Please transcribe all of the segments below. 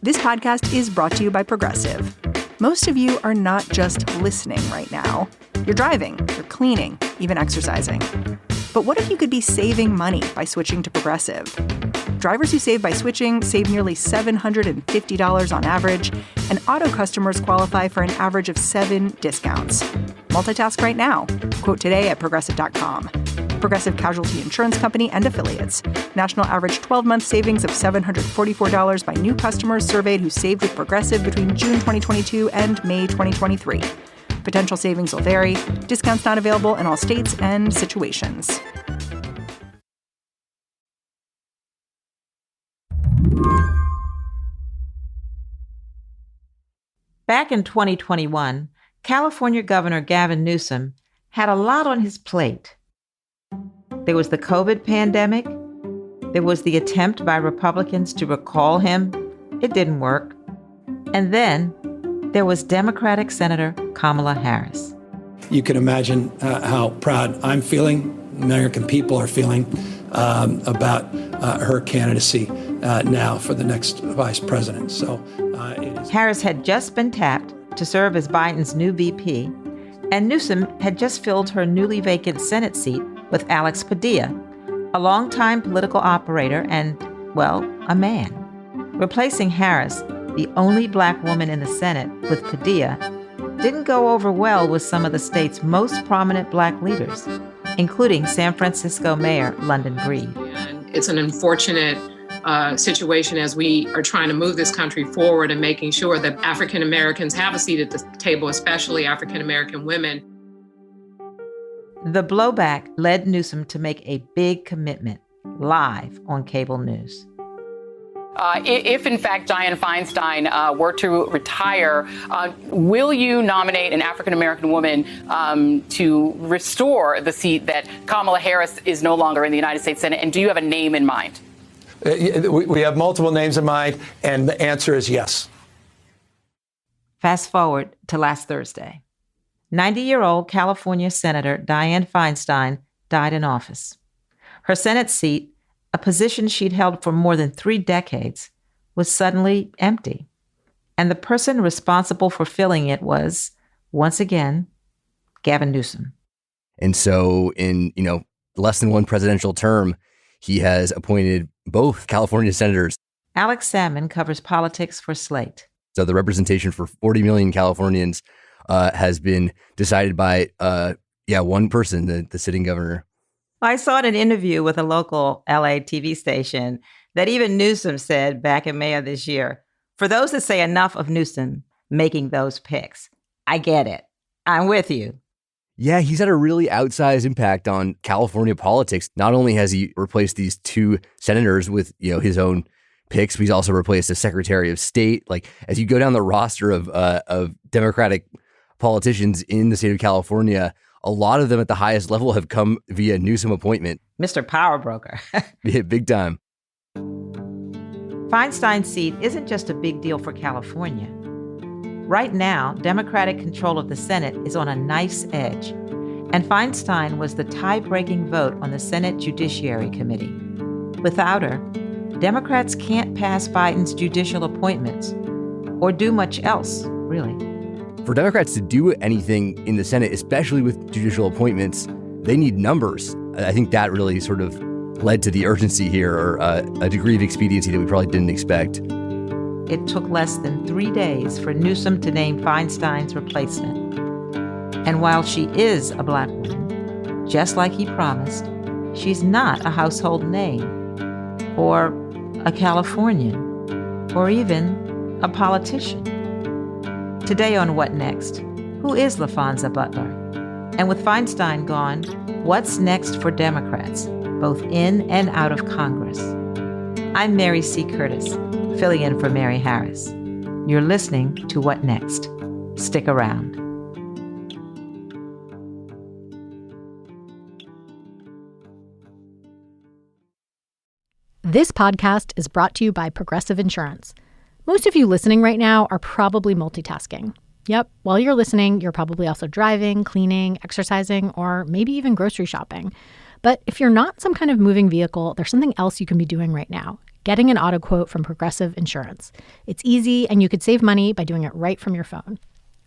This podcast is brought to you by Progressive. Most of you are not just listening right now. You're driving, you're cleaning, even exercising. But what if you could be saving money by switching to Progressive? Drivers who save by switching save nearly $750 on average, and auto customers qualify for an average of 7 discounts. Multitask right now. Quote today at Progressive.com. Progressive Casualty Insurance Company and Affiliates. National average 12-month savings of $744 by new customers surveyed who saved with Progressive between June 2022 and May 2023. Potential savings will vary. Discounts not available in all states and situations. Back in 2021, California Governor Gavin Newsom had a lot on his plate. There was the COVID pandemic. There was the attempt by Republicans to recall him. It didn't work. And then there was Democratic Senator Kamala Harris. You can imagine how proud I'm feeling, American people are feeling about her candidacy now for the next vice president. So Harris had just been tapped to serve as Biden's new VP, and Newsom had just filled her newly vacant Senate seat with Alex Padilla, a longtime political operator and, well, a man. Replacing Harris, the only Black woman in the Senate, with Padilla, didn't go over well with some of the state's most prominent Black leaders, including San Francisco Mayor London Breed. And it's an unfortunate situation as we are trying to move this country forward and making sure that African Americans have a seat at the table, especially African American women. The blowback led Newsom to make a big commitment live on cable news. If, in fact, Dianne Feinstein were to retire, will you nominate an African-American woman to restore the seat that Kamala Harris is no longer in the United States Senate? And do you have a name in mind? we have multiple names in mind, and the answer is yes. Fast forward to last Thursday. 90-year-old California Senator Dianne Feinstein died in office. Her Senate seat, a position she'd held for more than 3 decades, was suddenly empty. And the person responsible for filling it was, once again, Gavin Newsom. And so in, less than one presidential term, he has appointed both California senators. Alex Sammon covers politics for Slate. So the representation for 40 million Californians has been decided by, one person, the sitting governor. I saw in an interview with a local LA TV station that even Newsom said back in May of this year, for those that say enough of Newsom making those picks, I get it. I'm with you. Yeah, he's had a really outsized impact on California politics. Not only has he replaced these 2 senators with, his own picks, but he's also replaced a Secretary of State. Like, as you go down the roster of Democratic politicians in the state of California, a lot of them at the highest level have come via Newsom appointment. Mr. Power Broker. Yeah, big time. Feinstein's seat isn't just a big deal for California. Right now, Democratic control of the Senate is on a knife's edge, and Feinstein was the tie-breaking vote on the Senate Judiciary Committee. Without her, Democrats can't pass Biden's judicial appointments or do much else, really. For Democrats to do anything in the Senate, especially with judicial appointments, they need numbers. I think that really sort of led to the urgency here, or a degree of expediency that we probably didn't expect. It took less than 3 days for Newsom to name Feinstein's replacement. And while she is a Black woman, just like he promised, she's not a household name, or a Californian, or even a politician. Today on What Next? Who is Laphonza Butler? And with Feinstein gone, what's next for Democrats, both in and out of Congress? I'm Mary C. Curtis, filling in for Mary Harris. You're listening to What Next? Stick around. This podcast is brought to you by Progressive Insurance. Most of you listening right now are probably multitasking. Yep, while you're listening, you're probably also driving, cleaning, exercising, or maybe even grocery shopping. But if you're not some kind of moving vehicle, there's something else you can be doing right now. getting an auto quote from Progressive Insurance. It's easy, and you could save money by doing it right from your phone.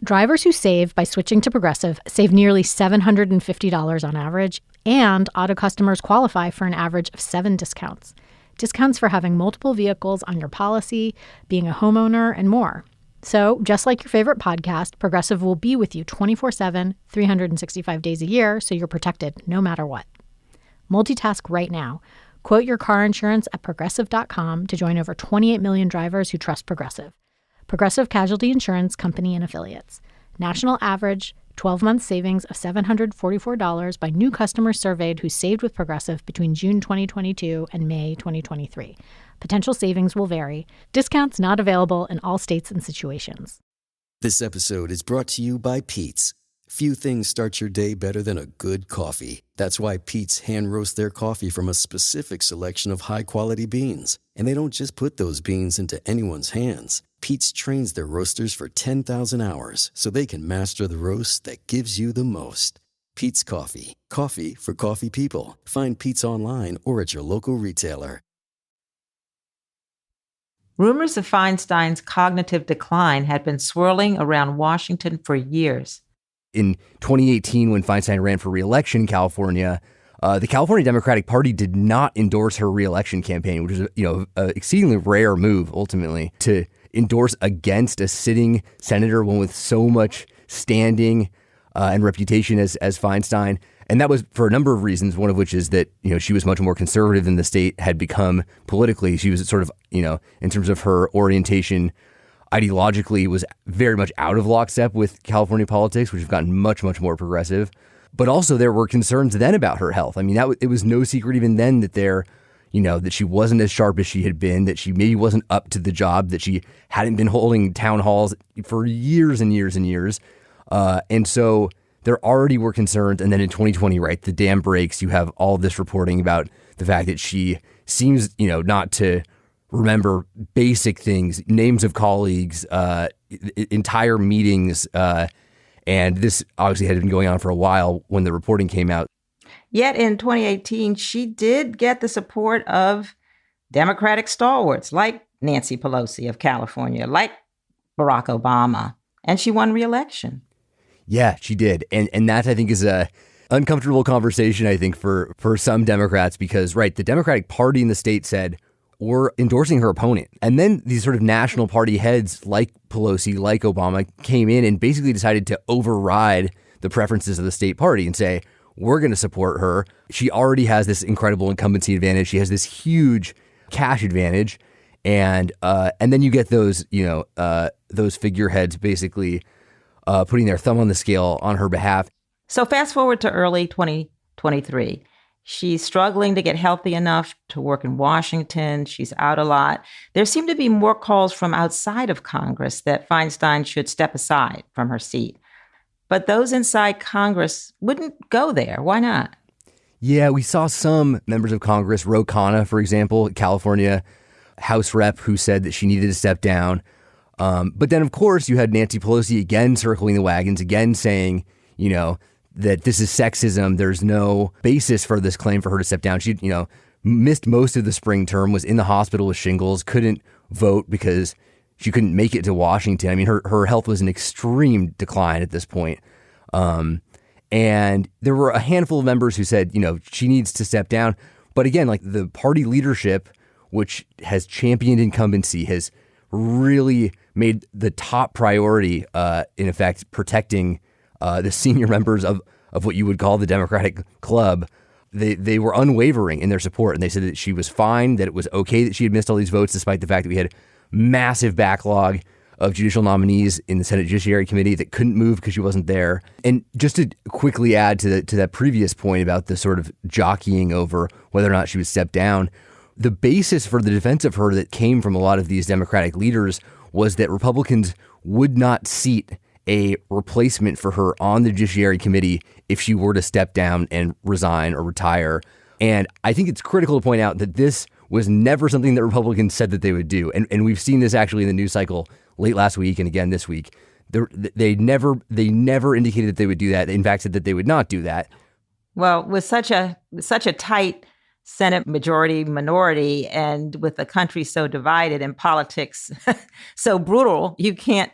Drivers who save by switching to Progressive save nearly $750 on average, and auto customers qualify for an average of 7 discounts. Discounts for having multiple vehicles on your policy, being a homeowner, and more. So, just like your favorite podcast, Progressive will be with you 24/7, 365 days a year, so you're protected no matter what. Multitask right now. Quote your car insurance at Progressive.com to join over 28 million drivers who trust Progressive. Progressive Casualty Insurance Company and Affiliates. National average 12-month savings of $744 by new customers surveyed who saved with Progressive between June 2022 and May 2023. Potential savings will vary. Discounts not available in all states and situations. This episode is brought to you by Pete's. Few things start your day better than a good coffee. That's why Pete's hand roasts their coffee from a specific selection of high-quality beans. And they don't just put those beans into anyone's hands. Pete's trains their roasters for 10,000 hours so they can master the roast that gives you the most. Pete's Coffee. Coffee for coffee people. Find Pete's online or at your local retailer. Rumors of Feinstein's cognitive decline had been swirling around Washington for years. In 2018, when Feinstein ran for re-election in California, the California Democratic Party did not endorse her re-election campaign, which is an exceedingly rare move, ultimately, to endorse against a sitting senator, one with so much standing and reputation as Feinstein. And that was for a number of reasons, one of which is that, she was much more conservative than the state had become politically. She was sort of, in terms of her orientation, ideologically was very much out of lockstep with California politics, which have gotten much, much more progressive. But also there were concerns then about her health. I mean, it was no secret even then that that she wasn't as sharp as she had been, that she maybe wasn't up to the job, that she hadn't been holding town halls for years and years and years. And so there already were concerns. And then in 2020, right, the dam breaks. You have all this reporting about the fact that she seems, not to remember basic things, names of colleagues, entire meetings. And this obviously had been going on for a while when the reporting came out. Yet in 2018, she did get the support of Democratic stalwarts like Nancy Pelosi of California, like Barack Obama, and she won re-election. Yeah, she did. And that, I think, is a uncomfortable conversation, I think, for some Democrats, because, right, the Democratic Party in the state said, we're endorsing her opponent. And then these sort of national party heads like Pelosi, like Obama, came in and basically decided to override the preferences of the state party and say, we're going to support her. She already has this incredible incumbency advantage. She has this huge cash advantage. And then you get those figureheads basically putting their thumb on the scale on her behalf. So fast forward to early 2023. She's struggling to get healthy enough to work in Washington. She's out a lot. There seem to be more calls from outside of Congress that Feinstein should step aside from her seat. But those inside Congress wouldn't go there. Why not? Yeah, we saw some members of Congress, Ro Khanna, for example, California House rep, who said that she needed to step down. But then, of course, you had Nancy Pelosi again circling the wagons, again saying, that this is sexism. There's no basis for this claim for her to step down. She, missed most of the spring term, was in the hospital with shingles, couldn't vote because she couldn't make it to Washington. I mean, her health was in extreme decline at this point. And there were a handful of members who said, she needs to step down. But again, like the party leadership, which has championed incumbency, has really made the top priority, in effect, protecting the senior members of what you would call the Democratic club. They were unwavering in their support, and they said that she was fine, that it was okay that she had missed all these votes, despite the fact that we had massive backlog of judicial nominees in the Senate Judiciary Committee that couldn't move because she wasn't there. And just to quickly add to that previous point about the sort of jockeying over whether or not she would step down, the basis for the defense of her that came from a lot of these Democratic leaders was that Republicans would not seat a replacement for her on the Judiciary Committee if she were to step down and resign or retire. And I think it's critical to point out that this was never something that Republicans said that they would do. And we've seen this actually in the news cycle late last week and again this week. They never indicated that they would do that. They in fact said that they would not do that. Well, with such a tight Senate majority minority, and with the country so divided and politics so brutal, you can't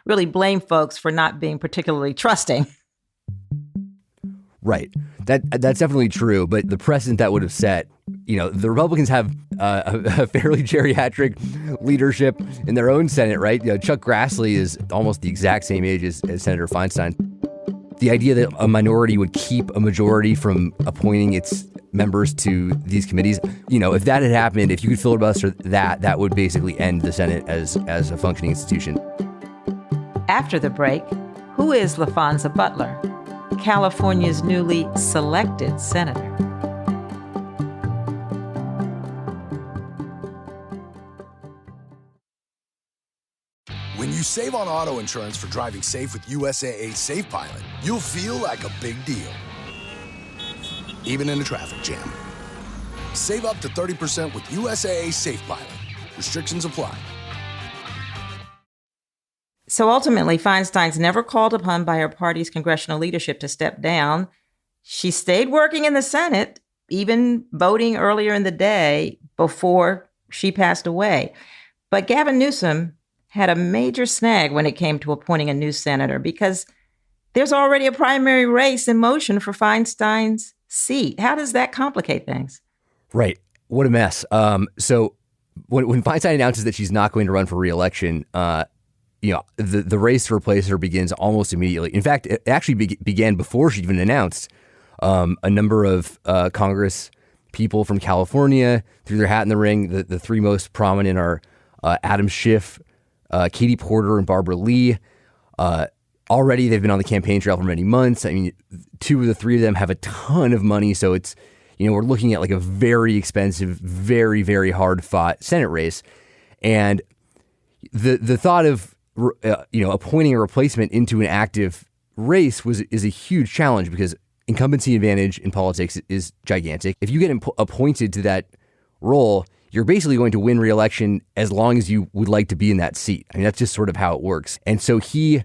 really blame folks for not being particularly trusting. Right. That's definitely true. But the precedent that would have set, the Republicans have a fairly geriatric leadership in their own Senate, right? Chuck Grassley is almost the exact same age as Senator Feinstein. The idea that a minority would keep a majority from appointing its members to these committees, if that had happened, if you could filibuster that would basically end the Senate as a functioning institution. After the break, who is Laphonza Butler, California's newly selected senator? When you save on auto insurance for driving safe with USAA Safe Pilot, you'll feel like a big deal, even in a traffic jam. Save up to 30% with USAA Safe Pilot. Restrictions apply. So ultimately, Feinstein's never called upon by her party's congressional leadership to step down. She stayed working in the Senate, even voting earlier in the day before she passed away. But Gavin Newsom had a major snag when it came to appointing a new senator because there's already a primary race in motion for Feinstein's seat. How does that complicate things? Right. What a mess. So when Feinstein announces that she's not going to run for re-election, the race to replace her begins almost immediately. In fact, it actually began before she even announced. A number of Congress people from California threw their hat in the ring. The three most prominent are Adam Schiff, Katie Porter, and Barbara Lee. Already, they've been on the campaign trail for many months. I mean, two of the three of them have a ton of money, so it's we're looking at like a very expensive, very, very hard fought Senate race, and the thought of appointing a replacement into an active race is a huge challenge because incumbency advantage in politics is gigantic. If you get appointed to that role, you're basically going to win re-election as long as you would like to be in that seat. I mean, that's just sort of how it works. And so he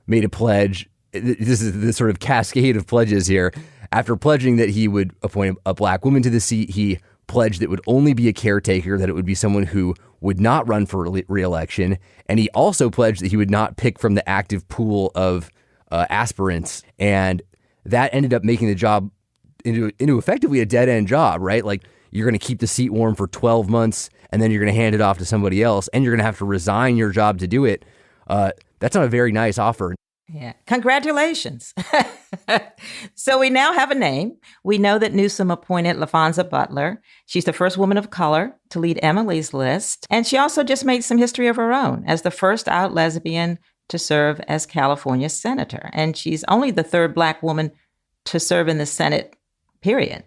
made a pledge. This is the sort of cascade of pledges here. After pledging that he would appoint a black woman to the seat, he pledged that it would only be a caretaker, that it would be someone who would not run for re-election. And he also pledged that he would not pick from the active pool of aspirants. And that ended up making the job into effectively a dead-end job, right? Like, you're going to keep the seat warm for 12 months, and then you're going to hand it off to somebody else, and you're going to have to resign your job to do it. That's not a very nice offer. Yeah. Congratulations. So we now have a name. We know that Newsom appointed Laphonza Butler. She's the first woman of color to lead Emily's List. And she also just made some history of her own as the first out lesbian to serve as California senator. And she's only the third black woman to serve in the Senate, period.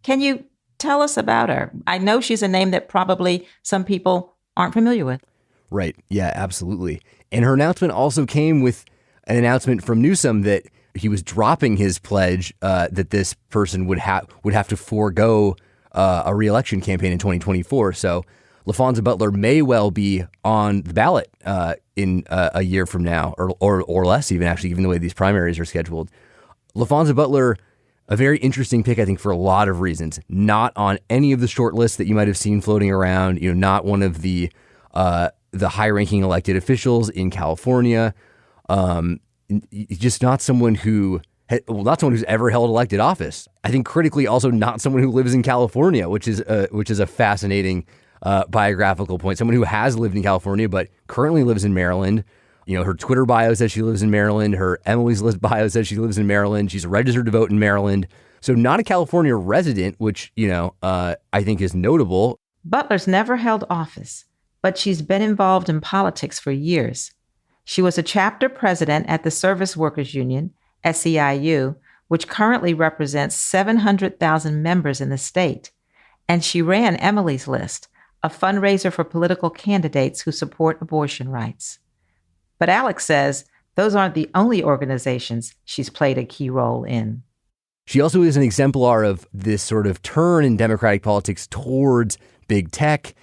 Can you tell us about her? I know she's a name that probably some people aren't familiar with. Right. Yeah, absolutely. And her announcement also came with an announcement from Newsom that he was dropping his pledge that this person would have to forego a re-election campaign in 2024. So Laphonza Butler may well be on the ballot in a year from now, or less even, actually, given the way these primaries are scheduled. Laphonza Butler, a very interesting pick, I think, for a lot of reasons. Not on any of the short lists that you might have seen floating around. Not one of the high-ranking elected officials in California. Just not someone who's ever held elected office. I think critically also not someone who lives in California, which is a fascinating biographical point. Someone who has lived in California but currently lives in Maryland. Her Twitter bio says she lives in Maryland. Her Emily's List bio says she lives in Maryland. She's registered to vote in Maryland. So not a California resident, which, I think is notable. Butler's never held office, but she's been involved in politics for years. She was a chapter president at the Service Workers Union, SEIU, which currently represents 700,000 members in the state. And she ran Emily's List, a fundraiser for political candidates who support abortion rights. But Alex says those aren't the only organizations she's played a key role in. She also is an exemplar of this sort of turn in Democratic politics towards big tech.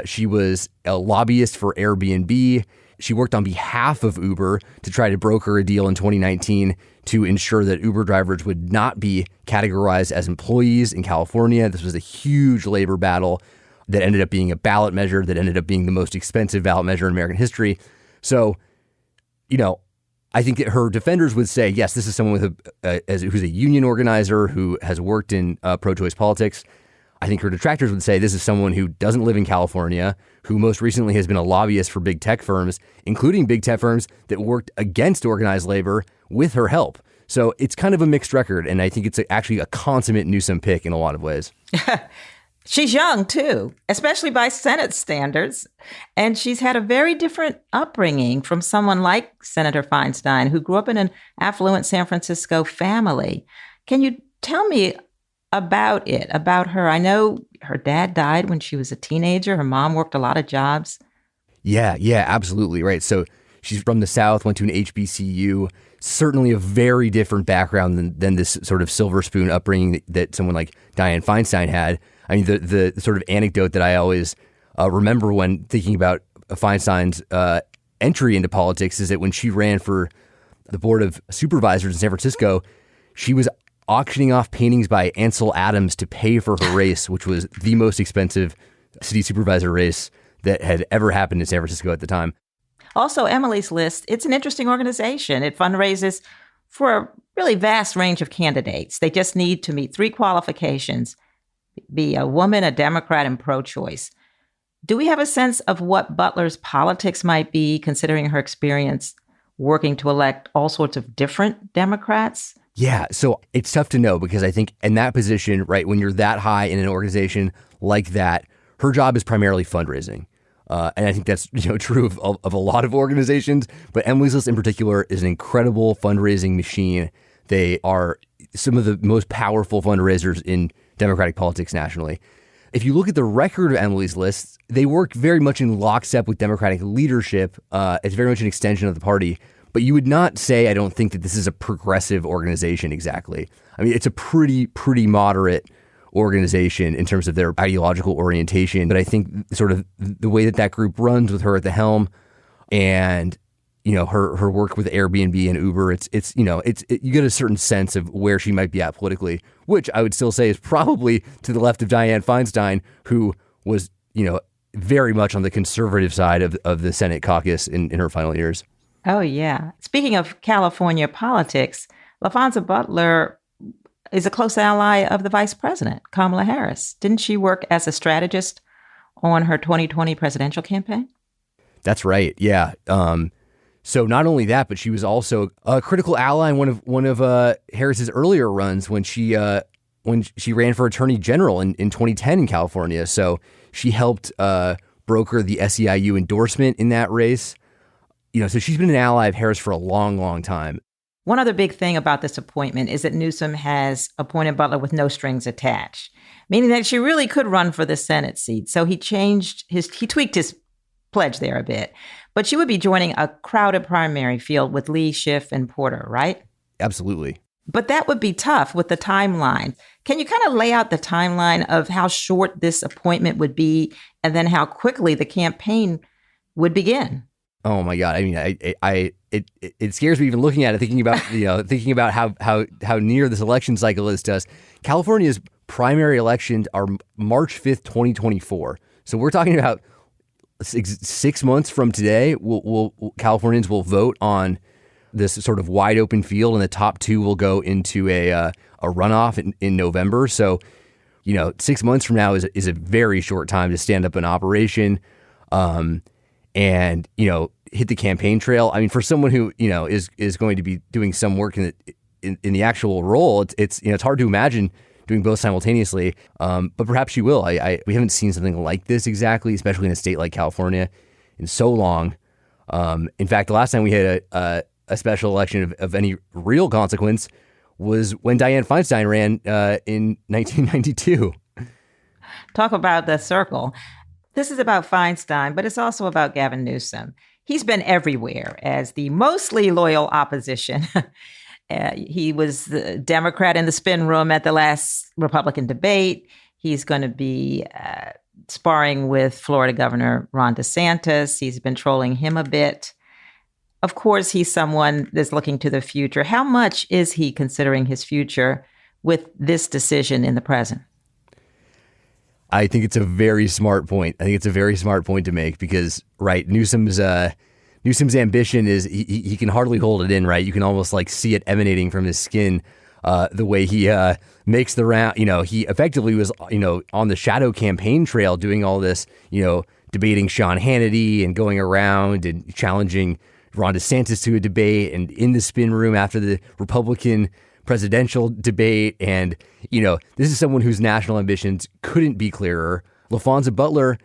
She was a lobbyist for Airbnb. She worked on behalf of Uber to try to broker a deal in 2019 to ensure that Uber drivers would not be categorized as employees in California. This was a huge labor battle that ended up being a ballot measure that ended up being the most expensive ballot measure in American history. So, I think that her defenders would say, yes, this is someone with who's a union organizer who has worked in pro-choice politics. I think her detractors would say this is someone who doesn't live in California, who most recently has been a lobbyist for big tech firms, including big tech firms that worked against organized labor with her help. So it's kind of a mixed record, and I think it's actually a consummate Newsom pick in a lot of ways. She's young, too, especially by Senate standards. And she's had a very different upbringing from someone like Senator Feinstein, who grew up in an affluent San Francisco family. Can you tell me about her? I know her dad died when she was a teenager. Her mom worked a lot of jobs. Yeah, absolutely. Right. So she's from the South, went to an HBCU, certainly a very different background than this sort of silver spoon upbringing that someone like Dianne Feinstein had. I mean, the sort of anecdote that I always remember when thinking about Feinstein's entry into politics is that when she ran for the Board of Supervisors in San Francisco, she was auctioning off paintings by Ansel Adams to pay for her race, which was the most expensive city supervisor race that had ever happened in San Francisco at the time. Also, Emily's List, it's an interesting organization. It fundraises for a really vast range of candidates. They just need to meet 3 qualifications: be a woman, a Democrat, and pro-choice. Do we have a sense of what Butler's politics might be, considering her experience working to elect all sorts of different Democrats? Yeah, so it's tough to know because I think in that position, right, when you're that high in an organization like that, her job is primarily fundraising. And I think that's true of a lot of organizations, but Emily's List in particular is an incredible fundraising machine. They are some of the most powerful fundraisers in Democratic politics nationally. If you look at the record of Emily's List, they work very much in lockstep with Democratic leadership. It's very much an extension of the party. But you would not say, I don't think that this is a progressive organization exactly. I mean, it's a pretty moderate organization in terms of their ideological orientation. But I think sort of the way that group runs with her at the helm and, her work with Airbnb and Uber, you get a certain sense of where she might be at politically, which I would still say is probably to the left of Dianne Feinstein, who was, very much on the conservative side of the Senate caucus in her final years. Oh, yeah. Speaking of California politics, Laphonza Butler is a close ally of the vice president, Kamala Harris. Didn't she work as a strategist on her 2020 presidential campaign? That's right. Yeah. So not only that, but she was also a critical ally in one of Harris's earlier runs when she ran for attorney general in 2010 in California. So she helped broker the SEIU endorsement in that race. So she's been an ally of Harris for a long, long time. One other big thing about this appointment is that Newsom has appointed Butler with no strings attached, meaning that she really could run for the Senate seat. So he tweaked his pledge there a bit. But she would be joining a crowded primary field with Lee, Schiff, and Porter, right? Absolutely. But that would be tough with the timeline. Can you kind of lay out the timeline of how short this appointment would be and then how quickly the campaign would begin? Oh my God! I mean, it scares me even looking at it, thinking about how near this election cycle is to us. California's primary elections are March 5th, 2024. So we're talking about 6 months from today. Californians will vote on this sort of wide open field, and the top 2 will go into a runoff in November. So, 6 months from now is a very short time to stand up an operation. And hit the campaign trail. I mean, for someone who is going to be doing some work in the actual role, it's hard to imagine doing both simultaneously. But perhaps she will. We haven't seen something like this exactly, especially in a state like California, in so long. In fact, the last time we had a special election of any real consequence was when Dianne Feinstein ran in 1992. Talk about the circle. This is about Feinstein, but it's also about Gavin Newsom. He's been everywhere as the mostly loyal opposition. He was the Democrat in the spin room at the last Republican debate. He's going to be sparring with Florida Governor Ron DeSantis. He's been trolling him a bit. Of course, he's someone that's looking to the future. How much is he considering his future with this decision in the present? I think it's a very smart point. I think it's a very smart point to make because, right, Newsom's ambition is he can hardly hold it in, right? You can almost like see it emanating from his skin, the way he makes the round. He effectively was, on the shadow campaign trail doing all this, debating Sean Hannity and going around and challenging Ron DeSantis to a debate and in the spin room after the Republican presidential debate. And, this is someone whose national ambitions couldn't be clearer. Laphonza Butler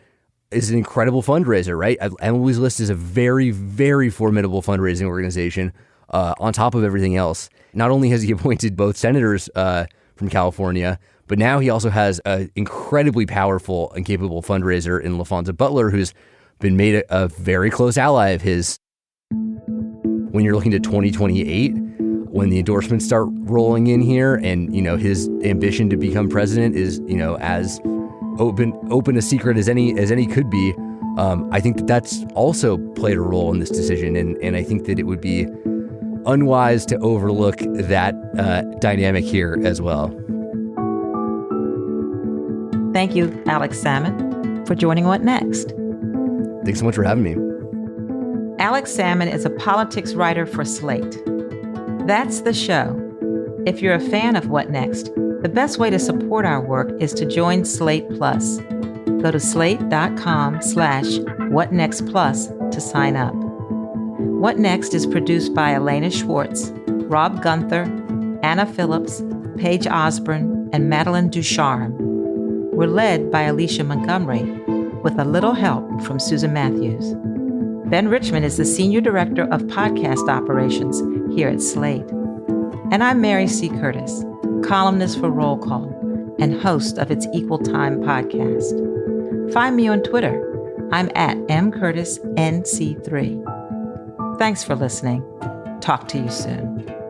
is an incredible fundraiser, right? Emily's List is a very, very formidable fundraising organization on top of everything else. Not only has he appointed both senators from California, but now he also has an incredibly powerful and capable fundraiser in Laphonza Butler, who's been made a very close ally of his. When you're looking to 2028, when the endorsements start rolling in here and, his ambition to become president is, as open a secret as any could be, I think that's also played a role in this decision. And I think that it would be unwise to overlook that dynamic here as well. Thank you, Alex Sammon, for joining What Next? Thanks so much for having me. Alex Sammon is a politics writer for Slate. That's the show. If you're a fan of What Next, the best way to support our work is to join Slate Plus. Go to slate.com/whatnextplus to sign up. What Next is produced by Elena Schwartz, Rob Gunther, Anna Phillips, Paige Osborne, and Madeline Ducharme. We're led by Alicia Montgomery with a little help from Susan Matthews. Ben Richmond is the Senior Director of Podcast Operations here at Slate. And I'm Mary C. Curtis, columnist for Roll Call and host of its Equal Time podcast. Find me on Twitter. I'm at mcurtisnc3. Thanks for listening. Talk to you soon.